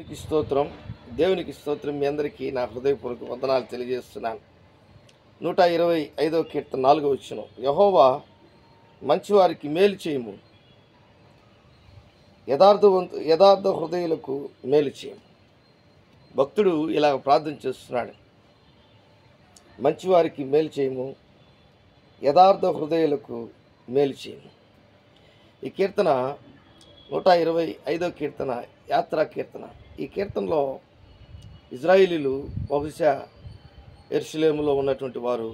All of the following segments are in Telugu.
దేవునికి స్తోత్రం. దేవునికి స్తోత్రం. మీ అందరికీ నా హృదయపూర్వక వందనాలు తెలియజేస్తున్నాను. 125వ కీర్తన 4వ వచనం. యెహోవా మంచివారికి మేలు చేయము, యథార్థ హృదయులకు మేలు చేయము. భక్తుడు ఇలా ప్రార్థన చేస్తున్నాడు, మంచివారికి మేలు చేయము, యథార్థ హృదయులకు మేలు చేయము. ఈ కీర్తన 125వ కీర్తన యాత్రా కీర్తన. ఈ కీర్తనలో ఇజ్రాయేలీలు బహుశా యెరూషలేములో ఉన్నటువంటి వారు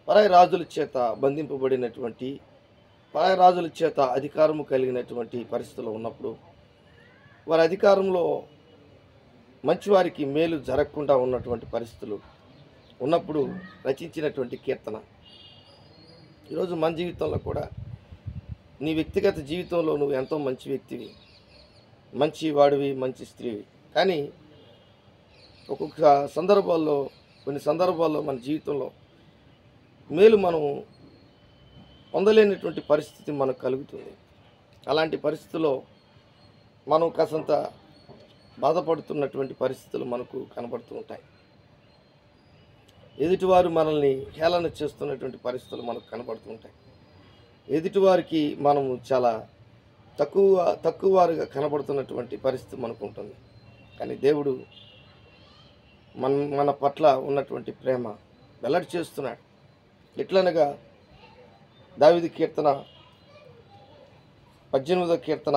పరాయి రాజుల చేత బంధింపబడినటువంటి, పరాయి రాజుల చేత అధికారము కలిగినటువంటి పరిస్థితుల్లో ఉన్నప్పుడు, వారి అధికారంలో మంచివారికి మేలు జరగకుండా ఉన్నటువంటి పరిస్థితులు ఉన్నప్పుడు రచించినటువంటి కీర్తన. ఈరోజు మన జీవితంలో కూడా, నీ వ్యక్తిగత జీవితంలో నువ్వు ఎంతో మంచి వ్యక్తివి, మంచి వాడివి, మంచి స్త్రీవి. కానీ ఒక్కొక్క సందర్భాల్లో, కొన్ని సందర్భాల్లో మన జీవితంలో మేలు మనం పొందలేనటువంటి పరిస్థితి మనకు కలుగుతుంది. అలాంటి పరిస్థితుల్లో మనం కాసంత బాధపడుతున్నటువంటి పరిస్థితులు మనకు కనబడుతూ ఉంటాయి. ఎదుటివారు మనల్ని హేళన చేస్తున్నటువంటి పరిస్థితులు మనకు కనబడుతూ ఉంటాయి. ఎదుటివారికి మనము చాలా తక్కువ వారుగా కనబడుతున్నటువంటి పరిస్థితి మనకు ఉంటుంది. కానీ దేవుడు మన పట్ల ఉన్నటువంటి ప్రేమ వెల్లడి చేస్తున్నాడు. ఎట్లనగా దావీదు కీర్తన 18వ కీర్తన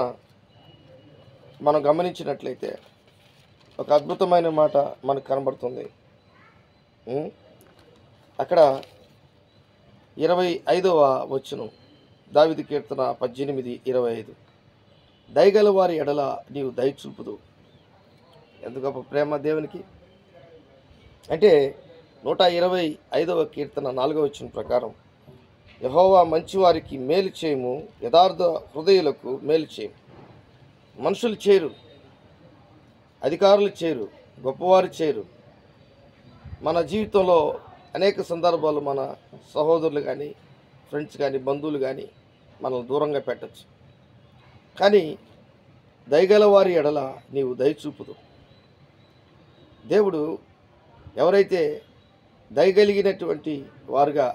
మనం గమనించినట్లయితే ఒక అద్భుతమైన మాట మనకు కనబడుతుంది. అక్కడ 25వ వచనం, దావీదు కీర్తన 18:25. దయగల వారి ఎడల నీవు దయ చూపుదు. ఎంత గొప్ప ప్రేమ దేవునికి! అంటే 125వ కీర్తన 4వ వచనం ప్రకారం, యెహోవా మంచివారికి మేలు చేయము, యథార్థ హృదయులకు మేలు చేయము. మనుషులు చేయరు, అధికారులు చేయరు, గొప్పవారు చేయరు. మన జీవితంలో అనేక సందర్భాలు మన సహోదరులు కానీ, ఫ్రెండ్స్ కానీ, బంధువులు కానీ మనల్ని దూరంగా పెట్టచ్చు. కానీ దయగల వారి ఎడల నీవు దయచూపుదు. దేవుడు ఎవరైతే దయగలిగినటువంటి వారుగా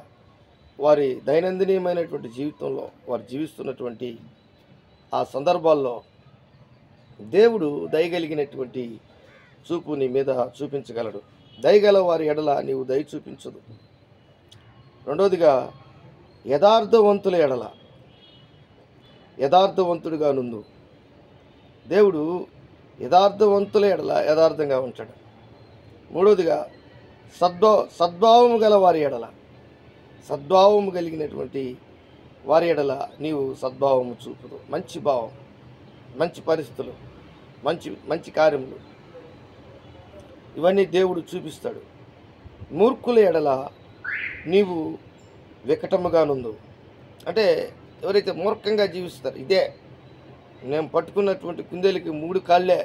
వారి దైనందినమైనటువంటి జీవితంలో వారు జీవిస్తున్నటువంటి ఆ సందర్భాల్లో దేవుడు దయగలిగినటువంటి చూపు నీ మీద చూపించగలడు. దయగల వారి ఎడల నీవు దయ చూపించదు. రెండవదిగా, యథార్థవంతుల ఎడల యథార్థవంతుడిగా నుండు. దేవుడు యథార్థవంతుల ఎడల యథార్థంగా ఉంటాడు. మూడవదిగా, సద్భావము గల వారి ఎడల, సద్భావము కలిగినటువంటి వారి ఎడల నీవు సద్భావము చూపుదు. మంచి భావం, మంచి పరిస్థితులు, మంచి కార్యములు, ఇవన్నీ దేవుడు చూపిస్తాడు. మూర్ఖుల ఎడల నీవు వికటముగా నుండు. అంటే ఎవరైతే మూర్ఖంగా జీవిస్తారు, ఇదే నేను పట్టుకున్నటువంటి కుందేలుకి 3 కాళ్ళే,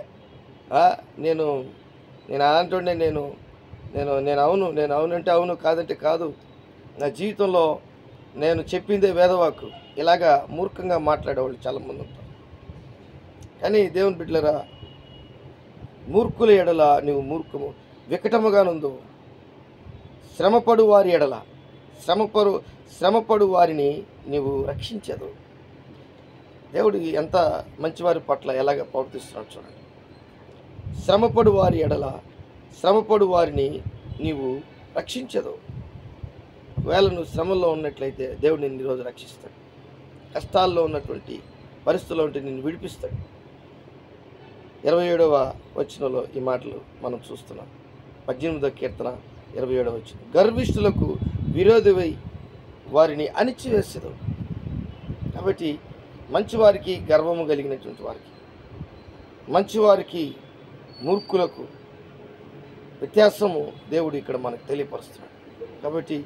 నేను అలాంటి నేను అవునంటే అవును, కాదంటే కాదు, నా జీవితంలో నేను చెప్పిందే వేదవాకు, ఇలాగా మూర్ఖంగా మాట్లాడేవాళ్ళు చాలామంది ఉంటారు. కానీ దేవుని బిడ్డలారా, మూర్ఖుల ఎడల నీవు వికటముగా నుండు. శ్రమపడు వారి ఎడల, శ్రమపడు వారిని నీవు రక్షించదు. దేవుడు ఎంత మంచివారి పట్ల ఎలాగ ప్రవర్తిస్తున్నాడు చూడండి. శ్రమపడు వారి ఎడల, శ్రమపడు వారిని నీవు రక్షించదు. ఒకవేళ నువ్వు శ్రమల్లో ఉన్నట్లయితే దేవుడు నిన్ను ఈరోజు రక్షిస్తాడు. కష్టాల్లో ఉన్నటువంటి పరిస్థితుల్లో ఉంటే నిన్ను విడిపిస్తాడు. 27వ వచనంలో ఈ మాటలు మనం చూస్తున్నాం. 18వ కీర్తన 27వ వచనం. గర్విష్ఠులకు విరోధమై వారిని అణిచివేసేదు. కాబట్టి మంచివారికి, గర్వము కలిగినటువంటి వారికి, మంచివారికి, మూర్ఖులకు వ్యత్యాసము దేవుడు ఇక్కడ మనకు తెలియపరుస్తున్నాడు. కాబట్టి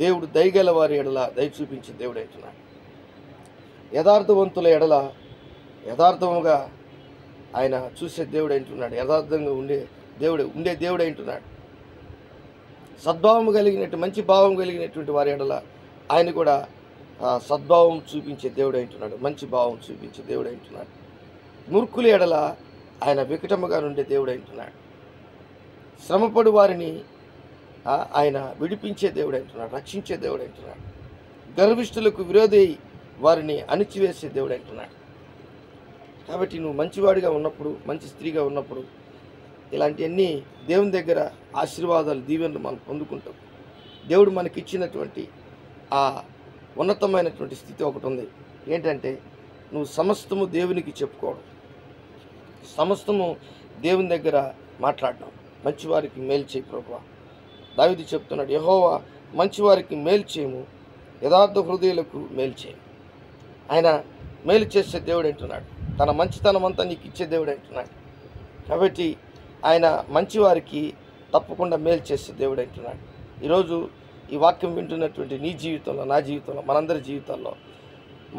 దేవుడు దయగల వారి ఎడల దయ చూపించే దేవుడు అంటున్నాడు. యథార్థవంతుల ఎడల యథార్థముగా ఆయన చూసే దేవుడు అంటున్నాడు. యథార్థంగా ఉండే దేవుడు అంటున్నాడు. సద్భావం మంచి భావం కలిగినటువంటి వారి ఎడల ఆయన కూడా సద్భావం చూపించే దేవుడు అంటున్నాడు. మంచి భావం చూపించే దేవుడు అంటున్నాడు. మూర్ఖుల ఎడల ఆయన వికటముగా నుండే దేవుడు అంటున్నాడు. శ్రమపడు వారిని ఆయన విడిపించే దేవుడు అంటున్నాడు, రక్షించే దేవుడు అంటున్నాడు. గర్విష్ఠులకు విరోధి వారిని అణిచివేసే దేవుడు అంటున్నాడు. కాబట్టి నువ్వు మంచివాడిగా ఉన్నప్పుడు, మంచి స్త్రీగా ఉన్నప్పుడు ఇలాంటివన్నీ దేవుని దగ్గర ఆశీర్వాదాలు, దీవెనలు మనం పొందుకుంటాం. దేవుడు మనకిచ్చినటువంటి ఆ ఉన్నతమైనటువంటి స్థితి ఒకటి ఉంది. ఏంటంటే నువ్వు సమస్తము దేవునికి చెప్పుకోవడం, సమస్తము దేవుని దగ్గర మాట్లాడడం. మంచివారికి మేలు చేయి ప్రభువా. దావీదు చెప్తున్నాడు, యెహోవా మంచివారికి మేలు చేయము, యథార్థ హృదయులకు మేలు చేయము. ఆయన మేలు చేసే దేవుడు అంటున్నాడు. తన మంచితనం అంతా నీకు ఇచ్చే దేవుడు అంటున్నాడు. కాబట్టి ఆయన మంచివారికి తప్పకుండా మేలు చేసే దేవుడు అంటున్నాడు. ఈరోజు ఈ వాక్యం వింటున్నటువంటి నీ జీవితంలో, నా జీవితంలో, మనందరి జీవితాల్లో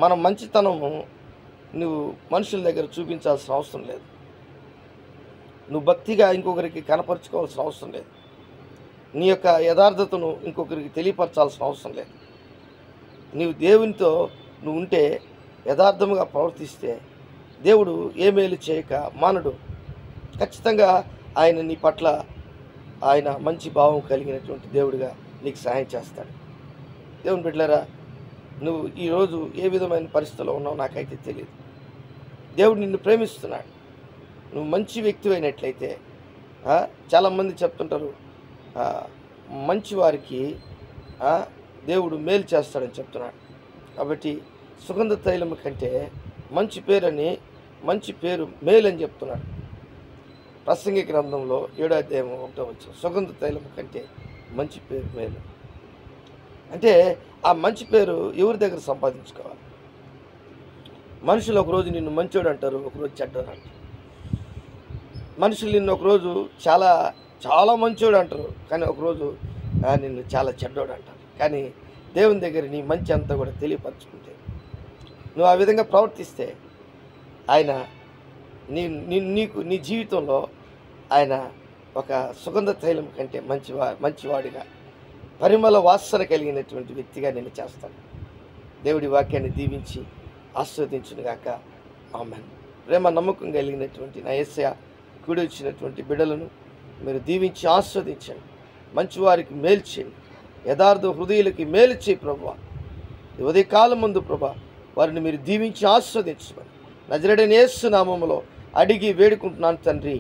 మన మంచితనము నువ్వు మనుషుల దగ్గర చూపించాల్సిన అవసరం లేదు. నువ్వు భక్తిగా ఇంకొకరికి కనపరుచుకోవాల్సిన అవసరం లేదు. నీ యొక్క యథార్థతను ఇంకొకరికి తెలియపరచాల్సిన అవసరం లేదు. నీవు దేవునితో నువ్వు ఉంటే, యథార్థముగా ప్రవర్తిస్తే దేవుడు ఏ మేలు చేయక మానడు. ఖచ్చితంగా ఆయన నీ పట్ల ఆయన మంచి భావం కలిగినటువంటి దేవుడిగా నీకు సహాయం చేస్తాడు. దేవుని బిడ్డలారా, నువ్వు ఈరోజు ఏ విధమైన పరిస్థితిలో ఉన్నావు నాకైతే తెలియదు. దేవుడు నిన్ను ప్రేమిస్తున్నాడు. నువ్వు మంచి వ్యక్తి అయినట్లయితే, చాలామంది చెప్తుంటారు మంచివారికి దేవుడు మేలు చేస్తాడని చెప్తున్నాడు. కాబట్టి సుగంధ తైలం కంటే మంచి పేరు మేలు అని చెప్తున్నాడు. ప్రసంగి గ్రంథంలో 7వ అధ్యాయం 1వ వచనం, సుగంధ తైలం కంటే మంచి పేరు మేలు. అంటే ఆ మంచి పేరు ఎవరి దగ్గర సంపాదించుకోవాలి? మనుషులు ఒకరోజు నిన్ను మంచోడు అంటారు, ఒకరోజు చెడ్డోడు అంటారు. మనుషులు నిన్ను ఒకరోజు చాలా చాలా మంచోడు అంటారు, కానీ ఒకరోజు నిన్ను చాలా చెడ్డోడు అంటారు. కానీ దేవుని దగ్గర నీ మంచి అంతా కూడా తెలియపరచుకుంటే, నువ్వు ఆ విధంగా ప్రవర్తిస్తే ఆయన నీ జీవితంలో ఆయన ఒక సుగంధ తైలం కంటే మంచివాడిగా, పరిమళ వాసన కలిగినటువంటి వ్యక్తిగా నేను చేస్తాను. దేవుడి వాక్యాన్ని దీవించి ఆస్వాదించునుగాక. ఆమేన్. ప్రేమ నమ్మకం కలిగినటువంటి నా యేసయ్య కూడి వచ్చినటువంటి బిడ్డలను మీరు దీవించి ఆస్వాదించండి. మంచివారికి మేలు చేయండి, యథార్థ హృదయులకి మేలు చేయి ప్రభువా. ఉదయకాలం ముందు ప్రభా వారిని మీరు దీవించి ఆస్వాదించమని నజరేయుడైన యేసు నామములో అడిగి వేడుకుంటున్నాను తండ్రి.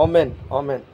ఆమేన్, ఆమేన్.